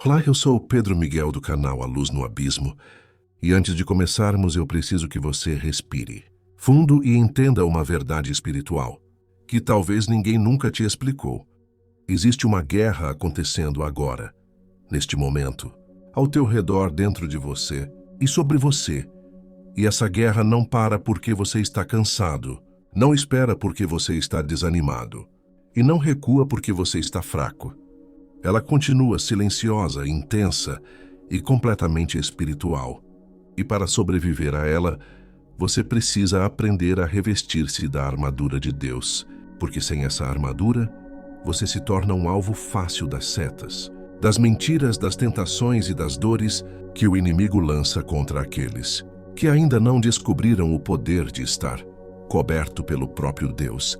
Olá, eu sou o Pedro Miguel do canal A Luz no Abismo e antes de começarmos eu preciso que você respire fundo e entenda uma verdade espiritual que talvez ninguém nunca te explicou. Existe uma guerra acontecendo agora, neste momento, ao teu redor, dentro de você e sobre você. E essa guerra não para porque você está cansado, não espera porque você está desanimado e não recua porque você está fraco. Ela continua silenciosa, intensa e completamente espiritual. E para sobreviver a ela, você precisa aprender a revestir-se da armadura de Deus, porque sem essa armadura, você se torna um alvo fácil das setas, das mentiras, das tentações e das dores que o inimigo lança contra aqueles que ainda não descobriram o poder de estar coberto pelo próprio Deus.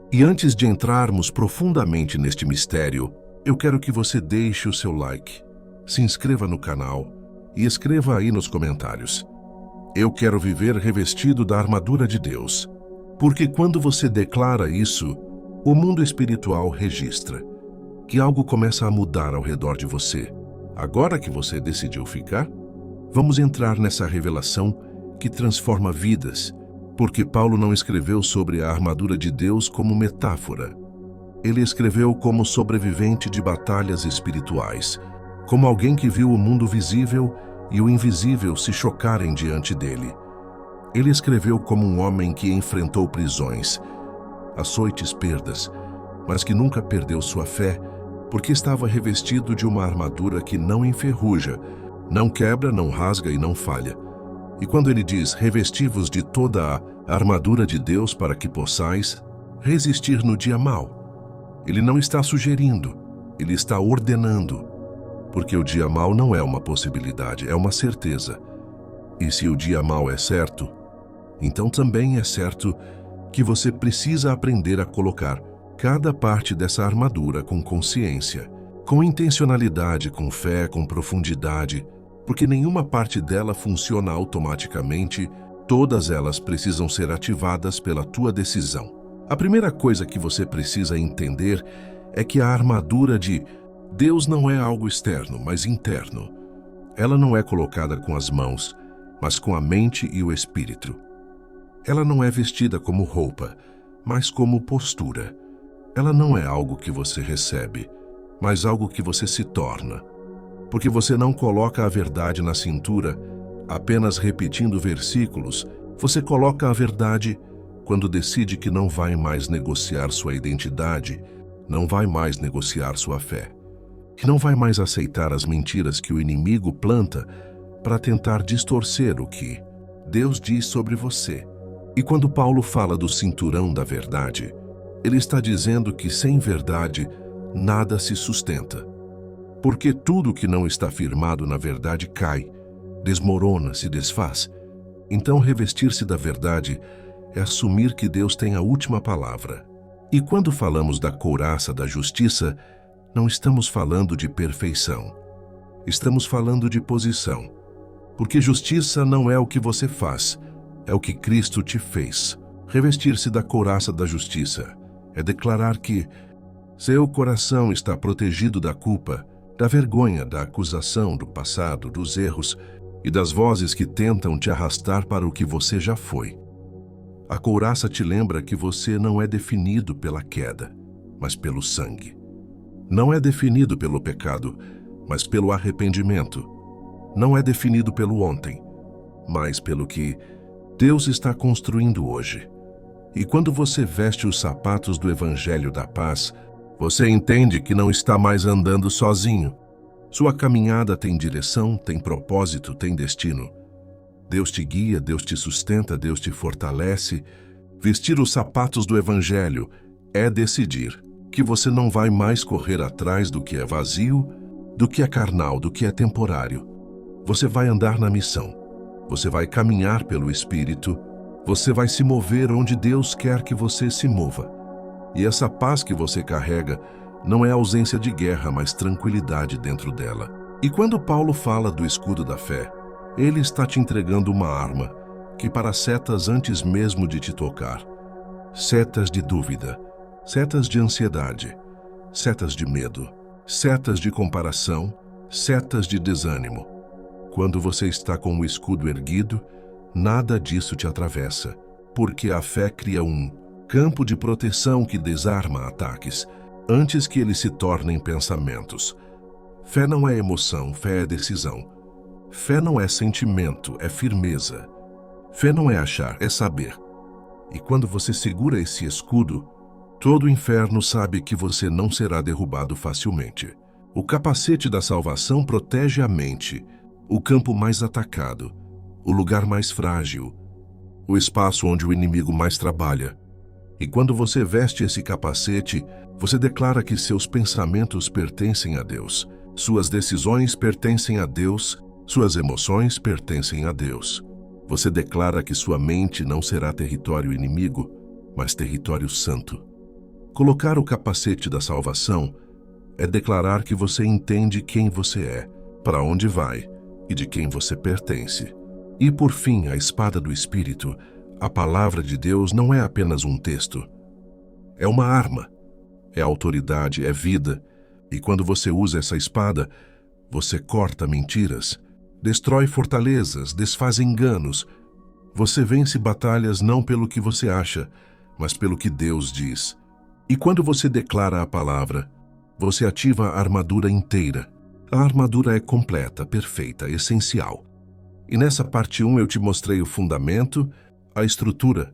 E antes de entrarmos profundamente neste mistério, eu quero que você deixe o seu like, se inscreva no canal e escreva aí nos comentários: eu quero viver revestido da armadura de Deus. Porque quando você declara isso, o mundo espiritual registra que algo começa a mudar ao redor de você. Agora que você decidiu ficar, vamos entrar nessa revelação que transforma vidas, porque Paulo não escreveu sobre a armadura de Deus como metáfora. Ele escreveu como sobrevivente de batalhas espirituais, como alguém que viu o mundo visível e o invisível se chocarem diante dele. Ele escreveu como um homem que enfrentou prisões, açoites, perdas, mas que nunca perdeu sua fé, porque estava revestido de uma armadura que não enferruja, não quebra, não rasga e não falha. E quando ele diz: revesti-vos de toda a armadura de Deus para que possais resistir no dia mau, ele não está sugerindo, ele está ordenando, porque o dia mau não é uma possibilidade, é uma certeza. E se o dia mau é certo, então também é certo que você precisa aprender a colocar cada parte dessa armadura com consciência, com intencionalidade, com fé, com profundidade, porque nenhuma parte dela funciona automaticamente, todas elas precisam ser ativadas pela tua decisão. A primeira coisa que você precisa entender é que a armadura de Deus não é algo externo, mas interno. Ela não é colocada com as mãos, mas com a mente e o espírito. Ela não é vestida como roupa, mas como postura. Ela não é algo que você recebe, mas algo que você se torna. Porque você não coloca a verdade na cintura, apenas repetindo versículos, você coloca a verdade quando decide que não vai mais negociar sua identidade, não vai mais negociar sua fé, que não vai mais aceitar as mentiras que o inimigo planta para tentar distorcer o que Deus diz sobre você. E quando Paulo fala do cinturão da verdade, ele está dizendo que sem verdade nada se sustenta. Porque tudo que não está firmado na verdade cai, desmorona, se desfaz. Então revestir-se da verdade é assumir que Deus tem a última palavra. E quando falamos da couraça da justiça, não estamos falando de perfeição. Estamos falando de posição. Porque justiça não é o que você faz, é o que Cristo te fez. Revestir-se da couraça da justiça é declarar que seu coração está protegido da culpa, da vergonha, da acusação, do passado, dos erros e das vozes que tentam te arrastar para o que você já foi. A couraça te lembra que você não é definido pela queda, mas pelo sangue. Não é definido pelo pecado, mas pelo arrependimento. Não é definido pelo ontem, mas pelo que Deus está construindo hoje. E quando você veste os sapatos do Evangelho da Paz, você entende que não está mais andando sozinho. Sua caminhada tem direção, tem propósito, tem destino. Deus te guia, Deus te sustenta, Deus te fortalece. Vestir os sapatos do Evangelho é decidir que você não vai mais correr atrás do que é vazio, do que é carnal, do que é temporário. Você vai andar na missão. Você vai caminhar pelo Espírito. Você vai se mover onde Deus quer que você se mova. E essa paz que você carrega não é ausência de guerra, mas tranquilidade dentro dela. E quando Paulo fala do escudo da fé, ele está te entregando uma arma que para setas antes mesmo de te tocar. Setas de dúvida, setas de ansiedade, setas de medo, setas de comparação, setas de desânimo. Quando você está com o escudo erguido, nada disso te atravessa, porque a fé cria um campo de proteção que desarma ataques, antes que eles se tornem pensamentos. Fé não é emoção, fé é decisão. Fé não é sentimento, é firmeza. Fé não é achar, é saber. E quando você segura esse escudo, todo o inferno sabe que você não será derrubado facilmente. O capacete da salvação protege a mente, o campo mais atacado, o lugar mais frágil, o espaço onde o inimigo mais trabalha. E quando você veste esse capacete, você declara que seus pensamentos pertencem a Deus, suas decisões pertencem a Deus, suas emoções pertencem a Deus. Você declara que sua mente não será território inimigo, mas território santo. Colocar o capacete da salvação é declarar que você entende quem você é, para onde vai e de quem você pertence. E por fim, a espada do Espírito, a palavra de Deus não é apenas um texto. É uma arma, é autoridade, é vida. E quando você usa essa espada, você corta mentiras, destrói fortalezas, desfaz enganos. Você vence batalhas não pelo que você acha, mas pelo que Deus diz. E quando você declara a palavra, você ativa a armadura inteira. A armadura é completa, perfeita, essencial. E nessa parte 1 eu te mostrei o fundamento, a estrutura,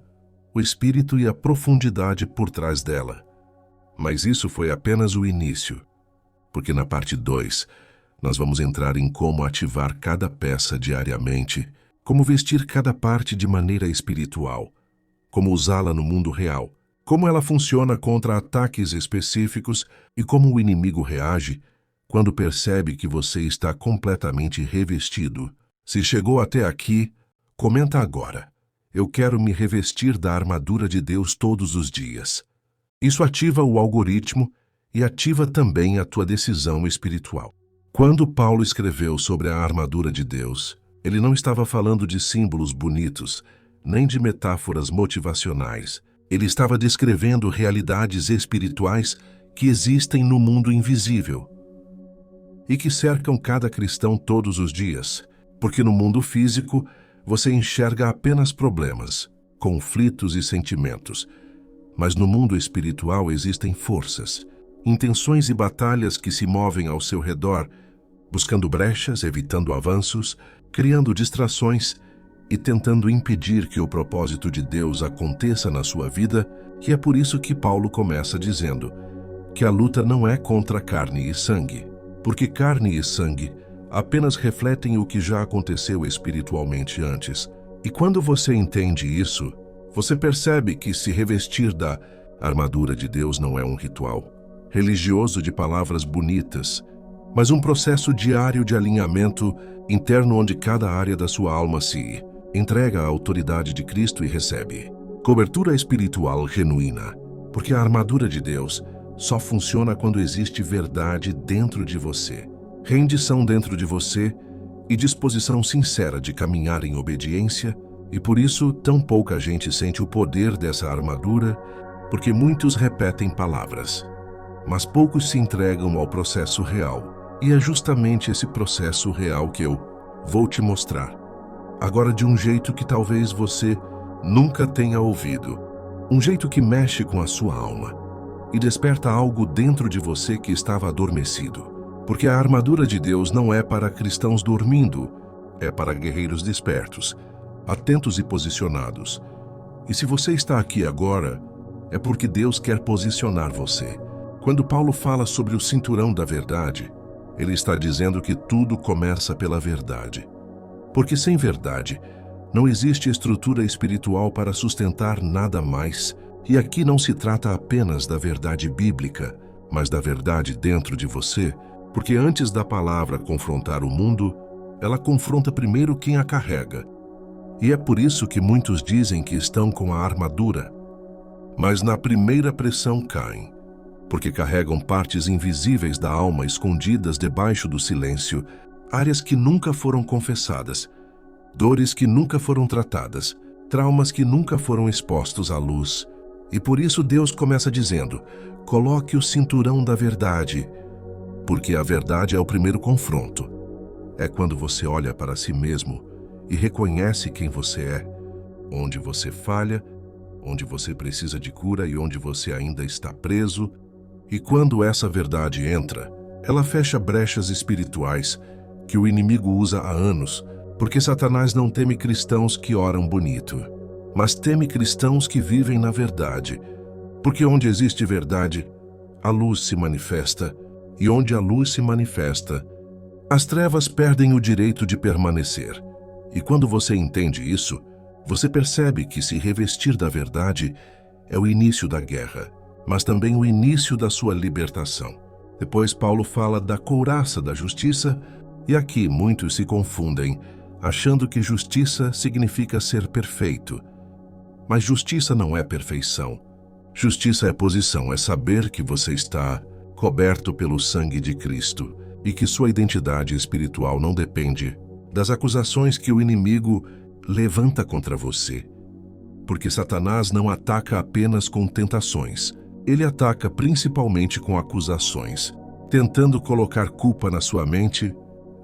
o espírito e a profundidade por trás dela. Mas isso foi apenas o início, porque na parte 2 nós vamos entrar em como ativar cada peça diariamente, como vestir cada parte de maneira espiritual, como usá-la no mundo real, como ela funciona contra ataques específicos e como o inimigo reage quando percebe que você está completamente revestido. Se chegou até aqui, comenta agora. Eu quero me revestir da armadura de Deus todos os dias. Isso ativa o algoritmo e ativa também a tua decisão espiritual. Quando Paulo escreveu sobre a armadura de Deus, ele não estava falando de símbolos bonitos, nem de metáforas motivacionais. Ele estava descrevendo realidades espirituais que existem no mundo invisível e que cercam cada cristão todos os dias, porque no mundo físico você enxerga apenas problemas, conflitos e sentimentos, mas no mundo espiritual existem forças, intenções e batalhas que se movem ao seu redor, buscando brechas, evitando avanços, criando distrações e tentando impedir que o propósito de Deus aconteça na sua vida, que é por isso que Paulo começa dizendo que a luta não é contra carne e sangue, porque carne e sangue apenas refletem o que já aconteceu espiritualmente antes. E quando você entende isso, você percebe que se revestir da armadura de Deus não é um ritual religioso de palavras bonitas, mas um processo diário de alinhamento interno onde cada área da sua alma se entrega à autoridade de Cristo e recebe cobertura espiritual genuína, porque a armadura de Deus só funciona quando existe verdade dentro de você, rendição dentro de você e disposição sincera de caminhar em obediência, e por isso tão pouca gente sente o poder dessa armadura, porque muitos repetem palavras, mas poucos se entregam ao processo real. E é justamente esse processo real que eu vou te mostrar. Agora de um jeito que talvez você nunca tenha ouvido. Um jeito que mexe com a sua alma e desperta algo dentro de você que estava adormecido. Porque a armadura de Deus não é para cristãos dormindo, é para guerreiros despertos, atentos e posicionados. E se você está aqui agora, é porque Deus quer posicionar você. Quando Paulo fala sobre o cinturão da verdade, ele está dizendo que tudo começa pela verdade. Porque sem verdade, não existe estrutura espiritual para sustentar nada mais. E aqui não se trata apenas da verdade bíblica, mas da verdade dentro de você, porque antes da palavra confrontar o mundo, ela confronta primeiro quem a carrega. E é por isso que muitos dizem que estão com a armadura, mas na primeira pressão caem, porque carregam partes invisíveis da alma escondidas debaixo do silêncio, áreas que nunca foram confessadas, dores que nunca foram tratadas, traumas que nunca foram expostos à luz. E por isso Deus começa dizendo: coloque o cinturão da verdade, porque a verdade é o primeiro confronto. É quando você olha para si mesmo e reconhece quem você é, onde você falha, onde você precisa de cura e onde você ainda está preso. E quando essa verdade entra, ela fecha brechas espirituais que o inimigo usa há anos, porque Satanás não teme cristãos que oram bonito, mas teme cristãos que vivem na verdade, porque onde existe verdade, a luz se manifesta, e onde a luz se manifesta, as trevas perdem o direito de permanecer. E quando você entende isso, você percebe que se revestir da verdade é o início da guerra, mas também o início da sua libertação. Depois Paulo fala da couraça da justiça, e aqui muitos se confundem, achando que justiça significa ser perfeito. Mas justiça não é perfeição. Justiça é posição, é saber que você está coberto pelo sangue de Cristo e que sua identidade espiritual não depende das acusações que o inimigo levanta contra você. Porque Satanás não ataca apenas com tentações, ele ataca principalmente com acusações, tentando colocar culpa na sua mente,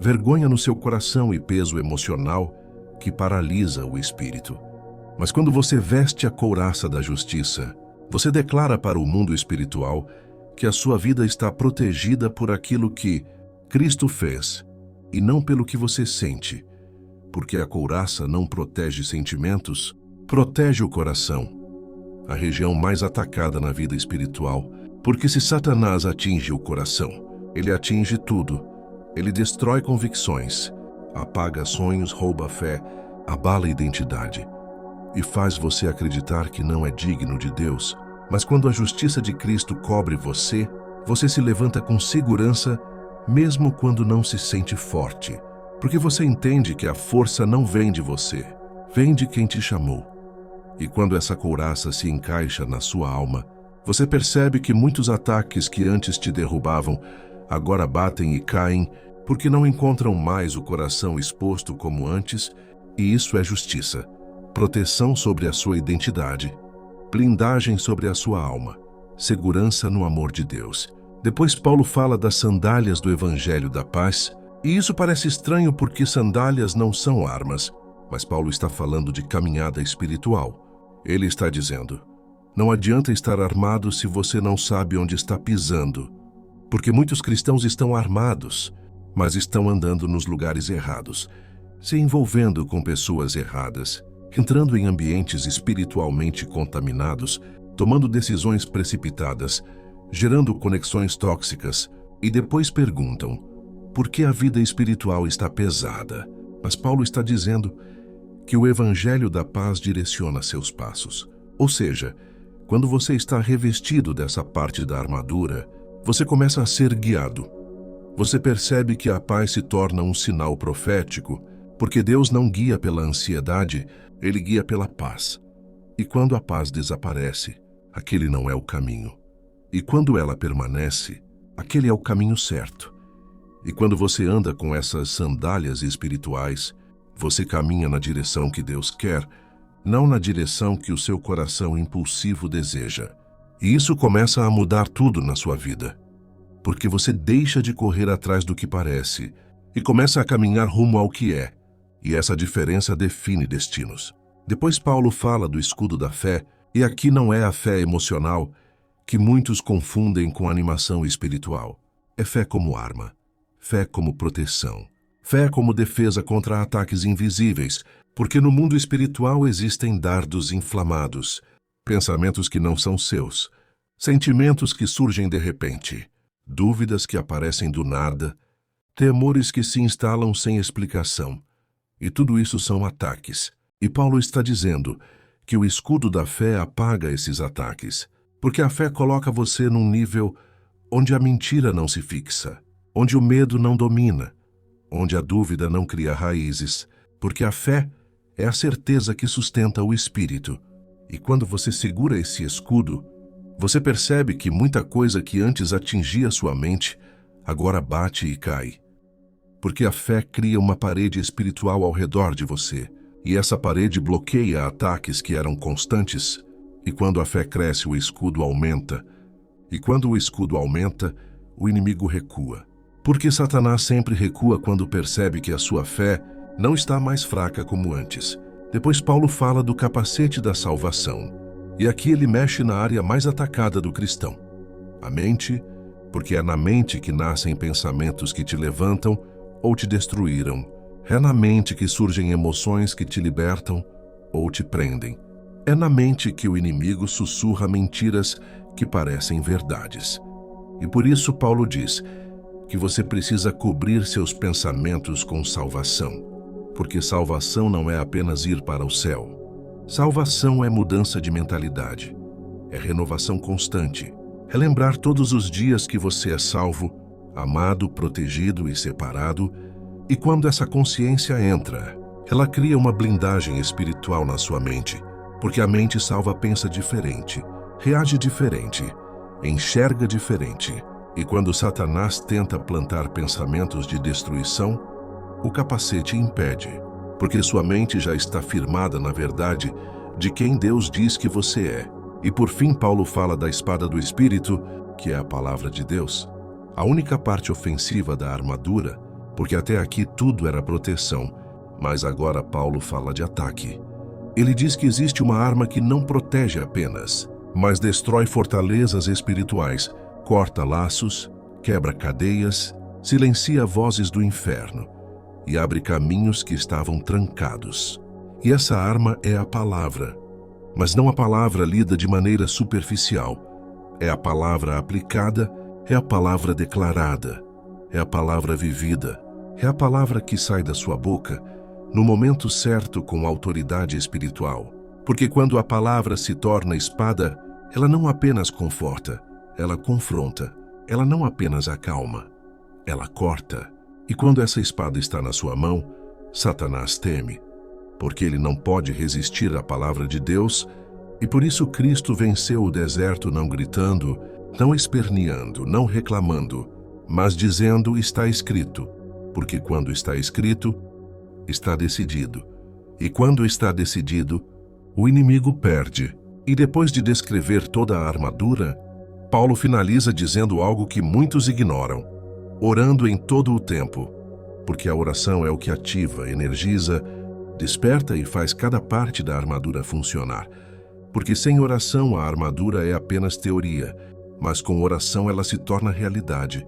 vergonha no seu coração e peso emocional que paralisa o espírito. Mas quando você veste a couraça da justiça, você declara para o mundo espiritual que a sua vida está protegida por aquilo que Cristo fez e não pelo que você sente, porque a couraça não protege sentimentos, protege o coração, a região mais atacada na vida espiritual, porque se Satanás atinge o coração, ele atinge tudo. Ele destrói convicções, apaga sonhos, rouba a fé, abala a identidade e faz você acreditar que não é digno de Deus. Mas quando a justiça de Cristo cobre você, você se levanta com segurança, mesmo quando não se sente forte, porque você entende que a força não vem de você, vem de quem te chamou. E quando essa couraça se encaixa na sua alma, você percebe que muitos ataques que antes te derrubavam agora batem e caem porque não encontram mais o coração exposto como antes, e isso é justiça, proteção sobre a sua identidade, blindagem sobre a sua alma, segurança no amor de Deus. Depois Paulo fala das sandálias do Evangelho da Paz, e isso parece estranho porque sandálias não são armas, mas Paulo está falando de caminhada espiritual. Ele está dizendo, não adianta estar armado se você não sabe onde está pisando, porque muitos cristãos estão armados, mas estão andando nos lugares errados, se envolvendo com pessoas erradas, entrando em ambientes espiritualmente contaminados, tomando decisões precipitadas, gerando conexões tóxicas, e depois perguntam, por que a vida espiritual está pesada? Mas Paulo está dizendo que o Evangelho da Paz direciona seus passos. Ou seja, quando você está revestido dessa parte da armadura, você começa a ser guiado. Você percebe que a paz se torna um sinal profético, porque Deus não guia pela ansiedade, Ele guia pela paz. E quando a paz desaparece, aquele não é o caminho. E quando ela permanece, aquele é o caminho certo. E quando você anda com essas sandálias espirituais, você caminha na direção que Deus quer, não na direção que o seu coração impulsivo deseja. E isso começa a mudar tudo na sua vida, porque você deixa de correr atrás do que parece e começa a caminhar rumo ao que é, e essa diferença define destinos. Depois Paulo fala do escudo da fé, e aqui não é a fé emocional, que muitos confundem com animação espiritual. É fé como arma, fé como proteção, fé como defesa contra ataques invisíveis, porque no mundo espiritual existem dardos inflamados, pensamentos que não são seus, sentimentos que surgem de repente, dúvidas que aparecem do nada, temores que se instalam sem explicação. E tudo isso são ataques. E Paulo está dizendo que o escudo da fé apaga esses ataques, porque a fé coloca você num nível onde a mentira não se fixa, onde o medo não domina, onde a dúvida não cria raízes, porque a fé é a certeza que sustenta o espírito. E quando você segura esse escudo, você percebe que muita coisa que antes atingia sua mente, agora bate e cai. Porque a fé cria uma parede espiritual ao redor de você, e essa parede bloqueia ataques que eram constantes, e quando a fé cresce, o escudo aumenta, e quando o escudo aumenta, o inimigo recua. Porque Satanás sempre recua quando percebe que a sua fé não está mais fraca como antes. Depois Paulo fala do capacete da salvação. E aqui ele mexe na área mais atacada do cristão. A mente, porque é na mente que nascem pensamentos que te levantam ou te destruíram. É na mente que surgem emoções que te libertam ou te prendem. É na mente que o inimigo sussurra mentiras que parecem verdades. E por isso Paulo diz que você precisa cobrir seus pensamentos com salvação. Porque salvação não é apenas ir para o céu. Salvação é mudança de mentalidade. É renovação constante. É lembrar todos os dias que você é salvo, amado, protegido e separado. E quando essa consciência entra, ela cria uma blindagem espiritual na sua mente. Porque a mente salva pensa diferente, reage diferente, enxerga diferente. E quando Satanás tenta plantar pensamentos de destruição, o capacete impede, porque sua mente já está firmada na verdade de quem Deus diz que você é. E por fim Paulo fala da espada do Espírito, que é a palavra de Deus. A única parte ofensiva da armadura, porque até aqui tudo era proteção, mas agora Paulo fala de ataque. Ele diz que existe uma arma que não protege apenas, mas destrói fortalezas espirituais, corta laços, quebra cadeias, silencia vozes do inferno e abre caminhos que estavam trancados. E essa arma é a palavra, mas não a palavra lida de maneira superficial. É a palavra aplicada, é a palavra declarada, é a palavra vivida, é a palavra que sai da sua boca no momento certo com autoridade espiritual. Porque quando a palavra se torna espada, ela não apenas conforta, ela confronta, ela não apenas acalma, ela corta. E quando essa espada está na sua mão, Satanás teme, porque ele não pode resistir à palavra de Deus, e por isso Cristo venceu o deserto não gritando, não esperneando, não reclamando, mas dizendo está escrito, porque quando está escrito, está decidido. E quando está decidido, o inimigo perde. E depois de descrever toda a armadura, Paulo finaliza dizendo algo que muitos ignoram: orando em todo o tempo, porque a oração é o que ativa, energiza, desperta e faz cada parte da armadura funcionar. Porque sem oração a armadura é apenas teoria, mas com oração ela se torna realidade.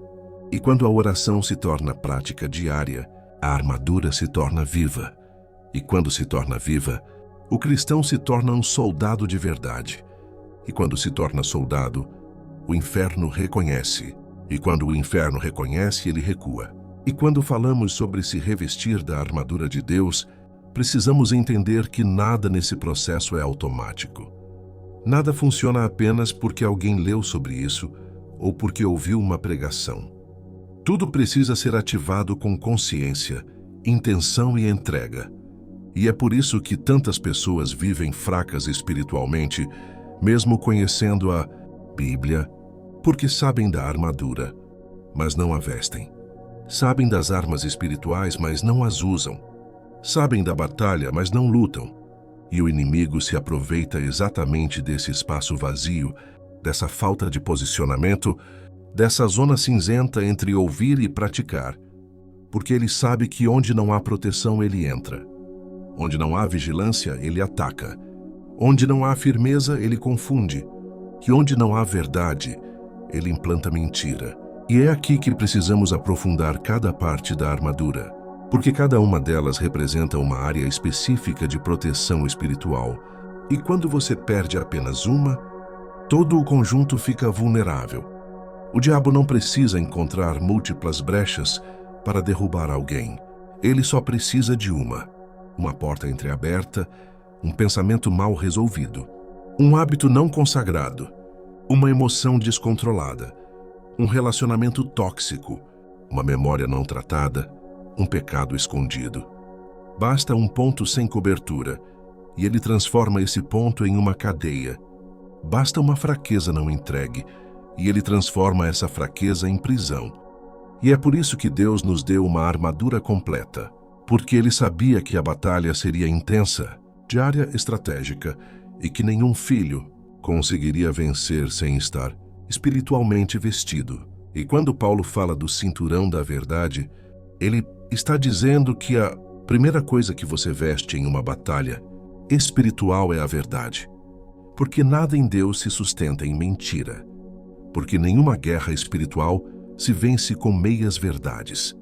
E quando a oração se torna prática diária, a armadura se torna viva. E quando se torna viva, o cristão se torna um soldado de verdade. E quando se torna soldado, o inferno reconhece. E quando o inferno reconhece, ele recua. E quando falamos sobre se revestir da armadura de Deus, precisamos entender que nada nesse processo é automático. Nada funciona apenas porque alguém leu sobre isso ou porque ouviu uma pregação. Tudo precisa ser ativado com consciência, intenção e entrega. E é por isso que tantas pessoas vivem fracas espiritualmente, mesmo conhecendo a Bíblia, porque sabem da armadura, mas não a vestem. Sabem das armas espirituais, mas não as usam. Sabem da batalha, mas não lutam. E o inimigo se aproveita exatamente desse espaço vazio, dessa falta de posicionamento, dessa zona cinzenta entre ouvir e praticar, porque ele sabe que onde não há proteção ele entra. Onde não há vigilância, ele ataca. Onde não há firmeza, ele confunde. E onde não há verdade, ele implanta mentira. E é aqui que precisamos aprofundar cada parte da armadura, porque cada uma delas representa uma área específica de proteção espiritual. E quando você perde apenas uma, todo o conjunto fica vulnerável. O diabo não precisa encontrar múltiplas brechas para derrubar alguém. Ele só precisa de uma porta entreaberta, um pensamento mal resolvido, um hábito não consagrado, uma emoção descontrolada, um relacionamento tóxico, uma memória não tratada, um pecado escondido. Basta um ponto sem cobertura, e ele transforma esse ponto em uma cadeia. Basta uma fraqueza não entregue, e ele transforma essa fraqueza em prisão. E é por isso que Deus nos deu uma armadura completa, porque ele sabia que a batalha seria intensa, diária, estratégica, e que nenhum filho conseguiria vencer sem estar espiritualmente vestido. E quando Paulo fala do cinturão da verdade, ele está dizendo que a primeira coisa que você veste em uma batalha espiritual é a verdade. Porque nada em Deus se sustenta em mentira. Porque nenhuma guerra espiritual se vence com meias verdades.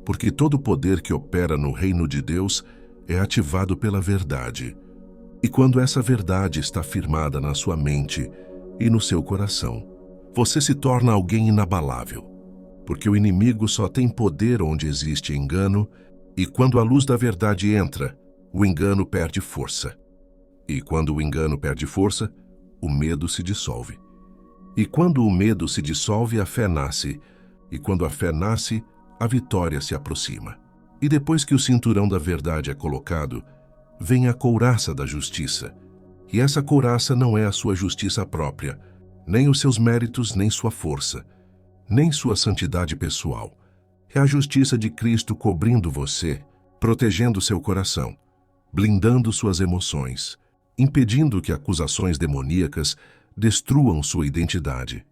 Porque todo poder que opera no reino de Deus é ativado pela verdade. E quando essa verdade está firmada na sua mente e no seu coração, você se torna alguém inabalável. Porque o inimigo só tem poder onde existe engano, e quando a luz da verdade entra, o engano perde força. E quando o engano perde força, o medo se dissolve. E quando o medo se dissolve, a fé nasce. E quando a fé nasce, a vitória se aproxima. E depois que o cinturão da verdade é colocado, vem a couraça da justiça. E essa couraça não é a sua justiça própria, nem os seus méritos, nem sua força, nem sua santidade pessoal. É a justiça de Cristo cobrindo você, protegendo seu coração, blindando suas emoções, impedindo que acusações demoníacas destruam sua identidade.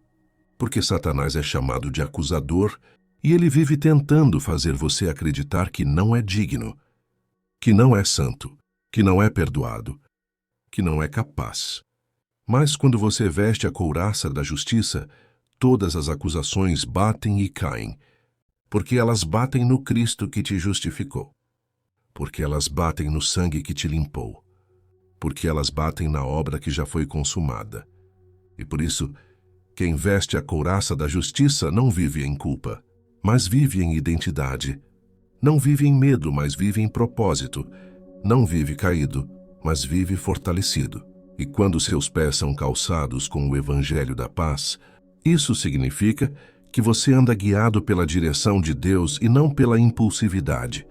Porque Satanás é chamado de acusador e ele vive tentando fazer você acreditar que não é digno, que não é santo, que não é perdoado, que não é capaz. Mas quando você veste a couraça da justiça, todas as acusações batem e caem, porque elas batem no Cristo que te justificou, porque elas batem no sangue que te limpou, porque elas batem na obra que já foi consumada. E por isso, quem veste a couraça da justiça não vive em culpa, mas vive em identidade. Não vive em medo, mas vive em propósito. Não vive caído, mas vive fortalecido. E quando seus pés são calçados com o Evangelho da paz, isso significa que você anda guiado pela direção de Deus e não pela impulsividade.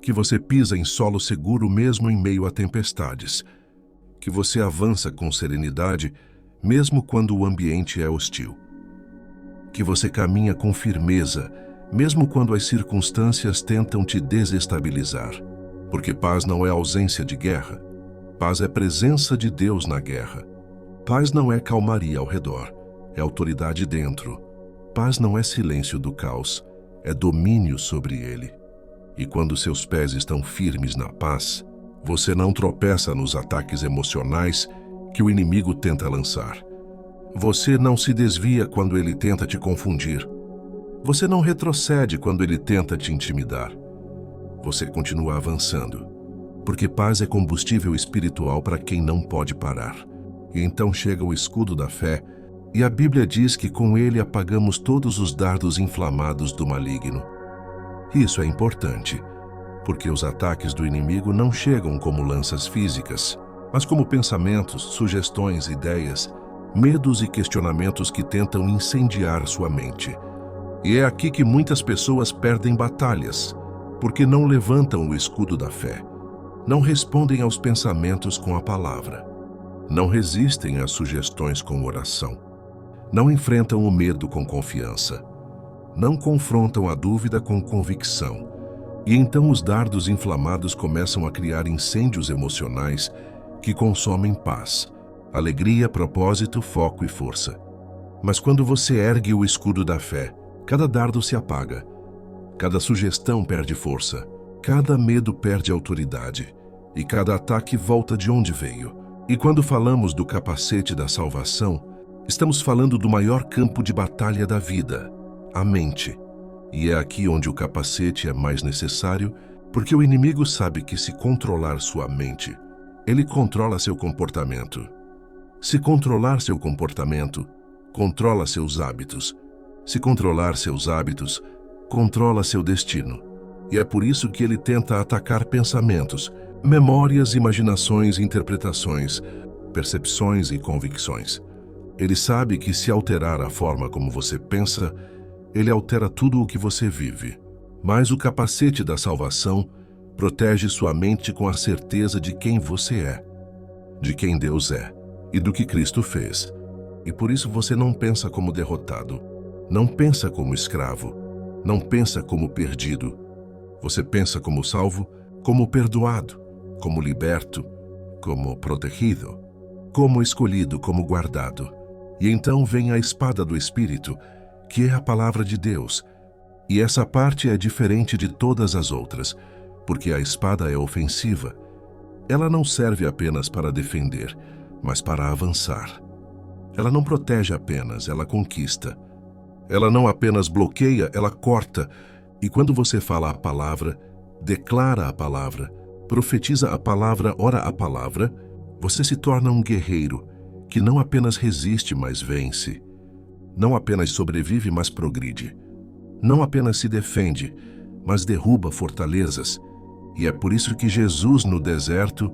Que você pisa em solo seguro mesmo em meio a tempestades. Que você avança com serenidade mesmo quando o ambiente é hostil. Que você caminha com firmeza mesmo quando as circunstâncias tentam te desestabilizar. Porque paz não é ausência de guerra. Paz é presença de Deus na guerra. Paz não é calmaria ao redor, é autoridade dentro. Paz não é silêncio do caos, é domínio sobre ele. E quando seus pés estão firmes na paz, você não tropeça nos ataques emocionais que o inimigo tenta lançar. Você não se desvia quando ele tenta te confundir. Você não retrocede quando ele tenta te intimidar. Você continua avançando. Porque paz é combustível espiritual para quem não pode parar. E então chega o escudo da fé, e a Bíblia diz que com ele apagamos todos os dardos inflamados do maligno. Isso é importante, porque os ataques do inimigo não chegam como lanças físicas, mas como pensamentos, sugestões, ideias, medos e questionamentos que tentam incendiar sua mente. E é aqui que muitas pessoas perdem batalhas, porque não levantam o escudo da fé. Não respondem aos pensamentos com a palavra. Não resistem às sugestões com oração. Não enfrentam o medo com confiança. Não confrontam a dúvida com convicção. E então os dardos inflamados começam a criar incêndios emocionais que consomem paz, alegria, propósito, foco e força. Mas quando você ergue o escudo da fé, cada dardo se apaga. Cada sugestão perde força. Cada medo perde autoridade, e cada ataque volta de onde veio. E quando falamos do capacete da salvação, estamos falando do maior campo de batalha da vida, a mente. E é aqui onde o capacete é mais necessário, porque o inimigo sabe que se controlar sua mente, ele controla seu comportamento. Se controlar seu comportamento, controla seus hábitos. Se controlar seus hábitos, controla seu destino. E é por isso que ele tenta atacar pensamentos, memórias, imaginações, interpretações, percepções e convicções. Ele sabe que se alterar a forma como você pensa, ele altera tudo o que você vive. Mas o capacete da salvação protege sua mente com a certeza de quem você é, de quem Deus é e do que Cristo fez. E por isso você não pensa como derrotado, não pensa como escravo, não pensa como perdido. Você pensa como salvo, como perdoado, como liberto, como protegido, como escolhido, como guardado. E então vem a espada do Espírito, que é a palavra de Deus. E essa parte é diferente de todas as outras, porque a espada é ofensiva. Ela não serve apenas para defender, mas para avançar. Ela não protege apenas, ela conquista. Ela não apenas bloqueia, ela corta. E quando você fala a palavra, declara a palavra, profetiza a palavra, ora a palavra, você se torna um guerreiro que não apenas resiste, mas vence. Não apenas sobrevive, mas progride. Não apenas se defende, mas derruba fortalezas. E é por isso que Jesus, no deserto,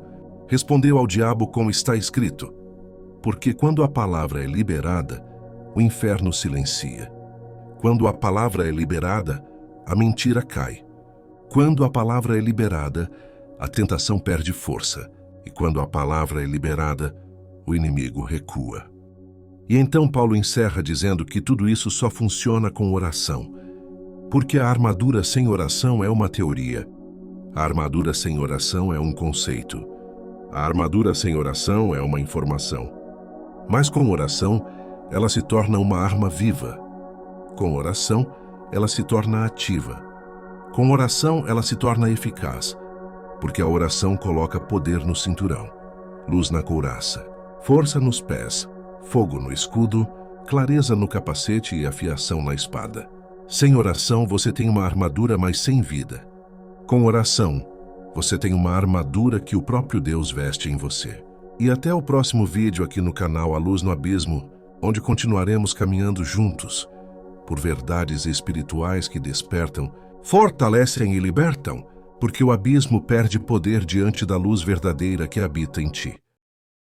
respondeu ao diabo como está escrito. Porque quando a palavra é liberada, o inferno silencia. Quando a palavra é liberada, a mentira cai. Quando a palavra é liberada, a tentação perde força. E quando a palavra é liberada, o inimigo recua. E então Paulo encerra dizendo que tudo isso só funciona com oração. Porque a armadura sem oração é uma teoria. A armadura sem oração é um conceito. A armadura sem oração é uma informação. Mas com oração, ela se torna uma arma viva. Com oração, ela se torna ativa. Com oração, ela se torna eficaz. Porque a oração coloca poder no cinturão, luz na couraça, força nos pés, fogo no escudo, clareza no capacete e afiação na espada. Sem oração, você tem uma armadura, mas sem vida. Com oração, você tem uma armadura que o próprio Deus veste em você. E até o próximo vídeo aqui no canal A Luz no Abismo, onde continuaremos caminhando juntos por verdades espirituais que despertam, fortalecem e libertam, porque o abismo perde poder diante da luz verdadeira que habita em ti.